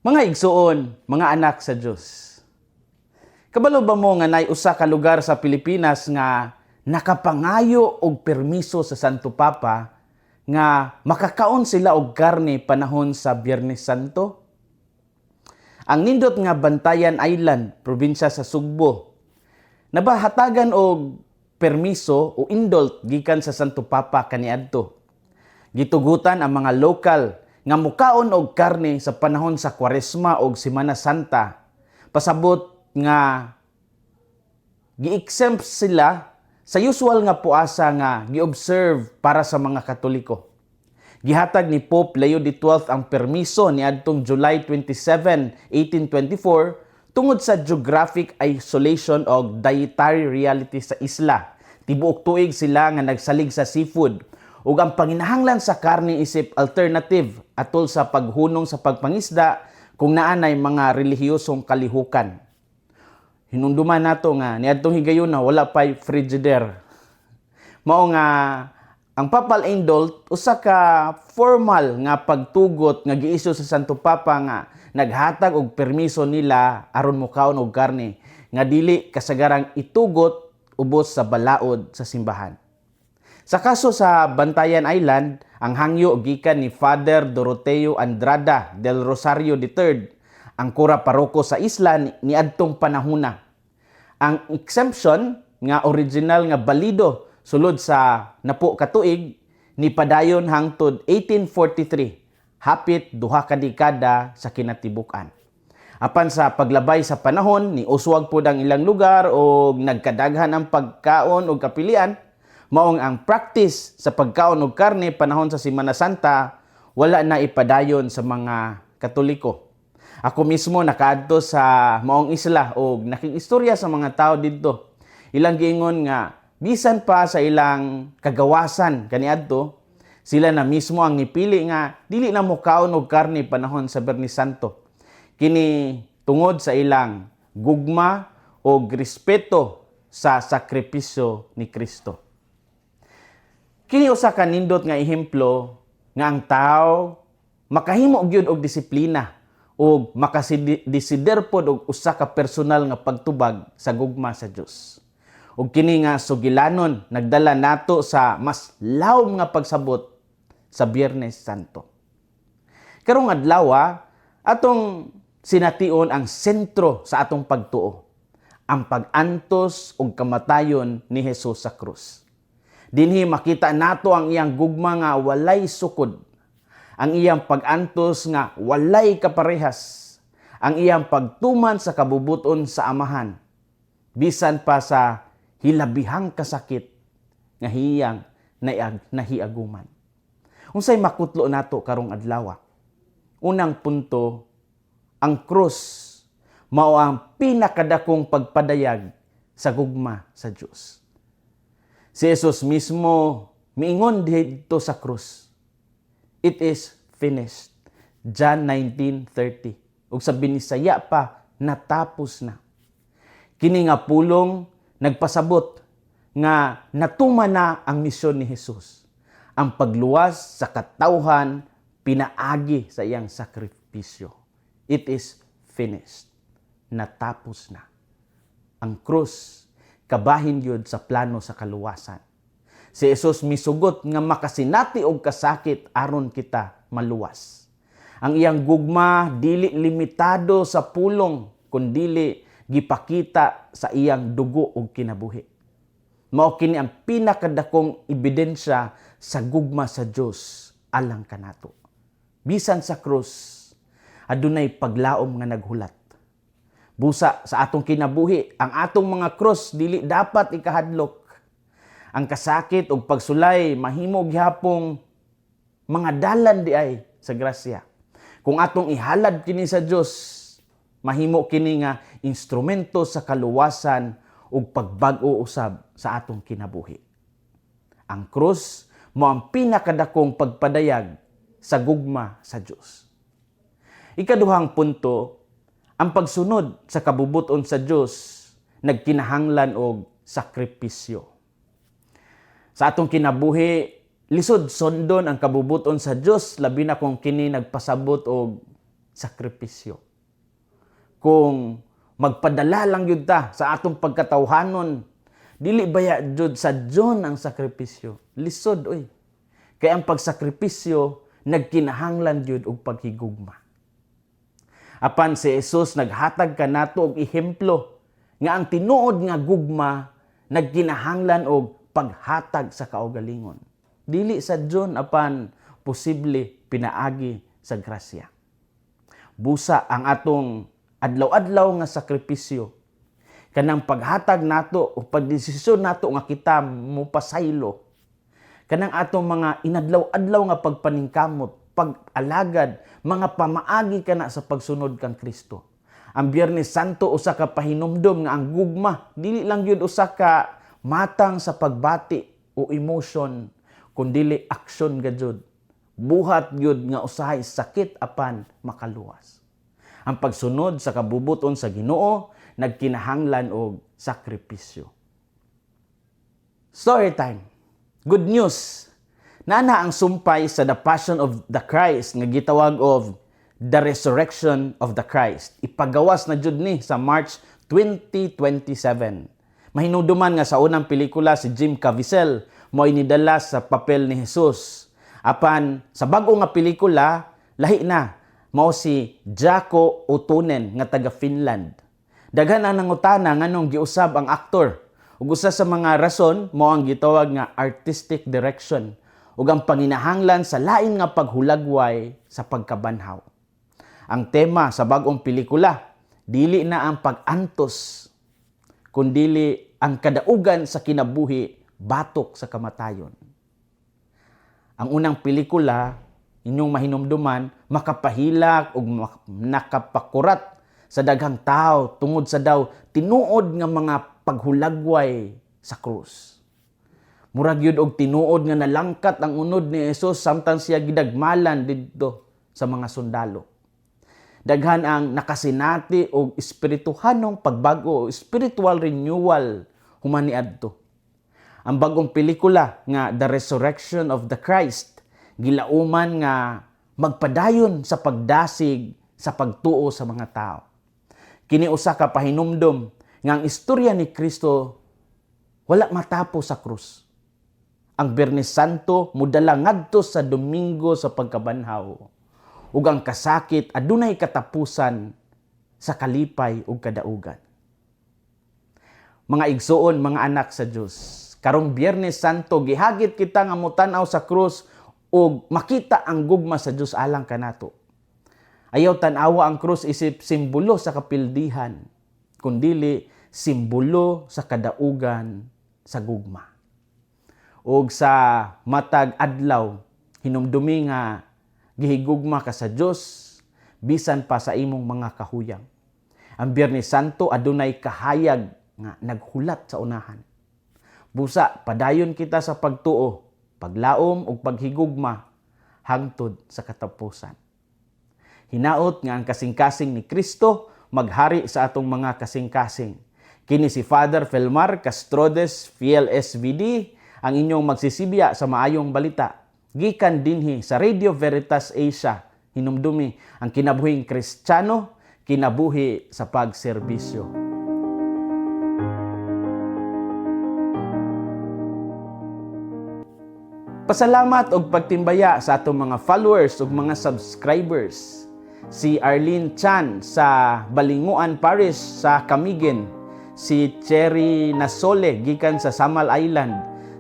Mga igsuon, mga anak sa Dios. Kabalo ba mo nga nay usa ka lugar sa Pilipinas nga nakapangayo og permiso sa Santo Papa nga makakaon sila og karne panahon sa Biyernes Santo? Ang nindot nga Bantayan Island, probinsya sa Sugbo, nabahatagan og permiso o indult gikan sa Santo Papa kaniadto. Gitugutan ang mga lokal nga mukaon og karne sa panahon sa Kwaresma og Semana Santa. Pasabot nga gi-exempt sila sa usual nga puasa nga gi-observe para sa mga Katoliko. Gihatag ni Pope Leo XII ang permiso niadtong July 27, 1824 tungod sa geographic isolation o dietary reality sa isla. Tibuok tuig sila nga nagsalig sa seafood ug ang panginahanglan sa karne isip alternative atol sa paghunong sa pagpangisda kung naanay mga relihiyosong kalihukan. Hinumduman nato nga niadtong higayon na wala pay frigidaire. Mao nga ang papal indult usa ka formal nga pagtugot nga giisyu sa Santo Papa nga naghatag og permiso nila aron mokaon og karne nga dili kasagarang itugot ubos sa balaod sa simbahan. Sa kaso sa Bantayan Island, ang hangyo gikan ni Father Doroteo Andrada del Rosario III, ang kura paroko sa isla niadtong panahuna. Ang exemption nga original nga balido sulod sa napo ka tuig ni padayon hangtod 1843, hapit duha ka dekada sa kinatibuk-an. Apan sa paglabay sa panahon ni uswag pod ang ilang lugar o nagkadaghan ang pagkaon o kapilian, maong ang practice sa pagkaon og karne panahon sa Semana Santa wala na ipadayon sa mga Katoliko. Ako mismo nakaadto sa maong isla o nakiistorya sa mga tao didto. Ilang giingon nga bisan pa sa ilang kagawasan kaniadto, sila na mismo ang nipili nga dili na mo kaon og karne panahon sa Biyernes Santo. Kini tungod sa ilang gugma o respeto sa sakripisyo ni Kristo. Kini usa ka nindot nga ehemplo nga ang tao makahimo gyud og disiplina o makadesider pod og usa ka personal nga pagtubag sa gugma sa Dios. Ug kini nga sugilanon nagdala nato sa mas lawom nga pagsabot sa Biyernes Santo. Karong adlaw atong sination ang sentro sa atong pagtuo, ang pag-antos ug kamatayon ni Hesus sa krus. Dinhi makita nato ang iyang gugma nga walay sukod, ang iyang pag-antos nga walay kaparehas, ang iyang pagtuman sa kabubuton sa Amahan, bisan pa sa hilabihang kasakit nga hiyang nahiaguman. Unsay makutlo nato karong adlaw? Unang punto, ang krus mao ang pinakadakong pagpadayag sa gugma sa Dios. Si Jesus mismo miingon dito sa krus, "It is finished." John 19:30. Ug sa Binisaya pa, natapos na. Kini nga pulong nagpasabot nga natuma na ang misyon ni Jesus. Ang pagluwas sa katawhan pinaagi sa iyang sakripisyo. It is finished. Natapos na. Ang krus kabahin yun sa plano sa kaluwasan. Si Jesus misugot nga makasinati og kasakit aron kita maluwas. Ang iyang gugma dili limitado sa pulong kundili gipakita sa iyang dugo ug kinabuhi. Mao kini ang pinakadakong ebidensya sa gugma sa Dios alang kanato. Bisan sa krus adunay paglaom nga naghulat. Busa sa atong kinabuhi, ang atong mga krus dili dapat ikahadlok. Ang kasakit ug pagsulay mahimo gihapong mga dalan di ay sa grasya. Kung atong ihalad kini sa Dios, mahimo kini nga instrumento sa kaluwasan ug pagbag-o usab sa atong kinabuhi. Ang krus mao ang pinakadakong pagpadayag sa gugma sa Dios. Ikaduhang punto, ang pagsunod sa kabubuton sa Dios nagkinahanglan og sakripisyo. Sa atong kinabuhi, lisod sondon ang kabubuton sa Dios labi na kung kini nagpasabot og sakripisyo. Kung magpadala lang yun ta sa atong pagkatawhanon, dili baya jud sa Diyon ang sakripisyo. Lisod, oy. Kaya ang pagsakripisyo, nagkinahanglan yun og paghigugma. Apan si Jesus naghatag ka nato og ehemplo nga ang tinuod nga gugma nagkinahanglan og paghatag sa kaugalingon. Dili sa Diyon apan posible pinaagi sa grasya. Busa ang atong adlaw-adlaw nga sakripisyo kanang paghatag nato o pagdesisyon nato nga kita mopasaylo kanang atong mga inadlaw-adlaw nga pagpaningkamot, pag-alagad, mga pamaagi kana sa pagsunod kang Kristo. Ang Biyernes Santo usa ka pahinumdom nga ang gugma dili lang yun usa ka matang sa pagbati o emotion kundili aksyon gayud. Buhat yun nga usahay sakit apan makaluwas. Ang pagsunod sa kabubuton sa Ginoo nagkinahanglan og sakripisyo. Story time. Good news. Nana ang sumpay sa The Passion of the Christ nga gitawag of The Resurrection of the Christ. Ipagawas na jud ni sa March 2027. Mahinuduman nga sa unang pelikula si Jim Caviezel mo inidala sa papel ni Jesus. Apan sa bag-o nga pelikula, lahi na, mao si Jaakko Utunen nga taga Finland. Daghan ang nangutana nganong giusab ang aktor. Ug usa sa mga rason mao ang gitawag nga artistic direction ug ang panginahanglan sa lain nga paghulagway sa pagkabanhaw. Ang tema sa bag-ong pelikula, dili na ang pag-antos, kundili ang kadaugan sa kinabuhi batok sa kamatayon. Ang unang pelikula, inyong mahinumduman, makapahilak o nakapakurat sa daghang tao tungod sa daw tinuod nga mga paghulagway sa krus. Murag yun og tinuod nga nalangkat ang unod ni Jesus samtang siya gidagmalan didto sa mga sundalo. Daghan ang nakasinati og espirituhanong pagbago o spiritual renewal human niadto. Ang bagong pelikula nga The Resurrection of the Christ gilauman nga magpadayon sa pagdasig sa pagtuo sa mga tao. Kini usa ka pahinumdom nga ang istorya ni Kristo wala matapos sa krus. Ang Biyernes Santo mudala ngadto sa Domingo sa pagkabanhaw. Ug ang kasakit adunay katapusan sa kalipay ug kadaugan. Mga igsoon, mga anak sa Dios, karong Biyernes Santo gihagit kita nga motan-aw sa krus ug makita ang gugma sa Dios alang kanato. Ayaw tan-awa ang krus isip simbolo sa kapildihan, kundili simbolo sa kadaugan sa gugma. Ug sa matag adlaw hinumdumi nga gihigugma ka sa Dios bisan pa sa imong mga kahuyang. Ang Biyernes Santo adunay kahayag nga naghulat sa unahan. Busa padayon kita sa pagtuo, paglaom ug paghigugma hangtod sa katapusan. Hinaot nga ang kasing-kasing ni Kristo maghari sa atong mga kasing-kasing. Kini si Father Felmar Castrodes, Fiel SVD, ang inyong magsisibya sa maayong balita. Gikan dinhi sa Radio Veritas Asia, hinumdumi ang kinabuhing Kristiyano, kinabuhi sa pagserbisyo. Pasalamat og pagtimbaya sa atong mga followers ug mga subscribers. Si Arlene Chan sa Balinguan Parish sa Camiguin, si Cherry Nasole gikan sa Samal Island,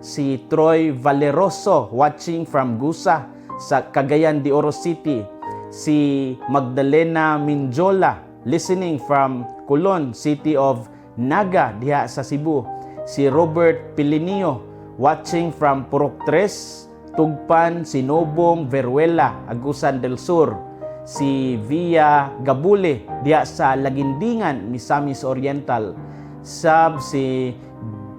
si Troy Valeroso watching from Gusa sa Cagayan de Oro City, si Magdalena Minjola listening from Colon, City of Naga diha sa Cebu, si Robert Pilinio watching from Purok 3, Tugpan, Sinobong, Veruela, Agusan del Sur, si Via Gabule diha sa Lagindingan, Misamis Oriental, si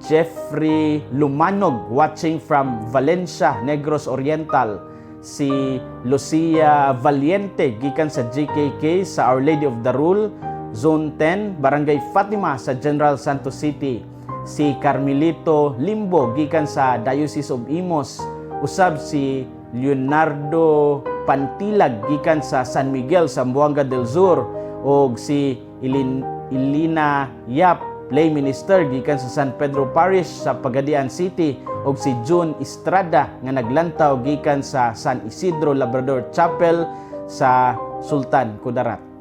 Jeffrey Lumanog watching from Valencia, Negros Oriental, si Lucia Valiente gikan sa GKK sa Our Lady of the Rule, Zone 10, Barangay Fatima sa General Santos City, si Carmelito Limbo gikan sa Diocese of Imos, usab si Leonardo Pantilag gikan sa San Miguel, Zamboanga del Sur, og si Ilina Yap, lay minister gikan sa San Pedro Parish sa Pagadian City, og si June Estrada nga naglantaw gikan sa San Isidro Labrador Chapel sa Sultan Kudarat.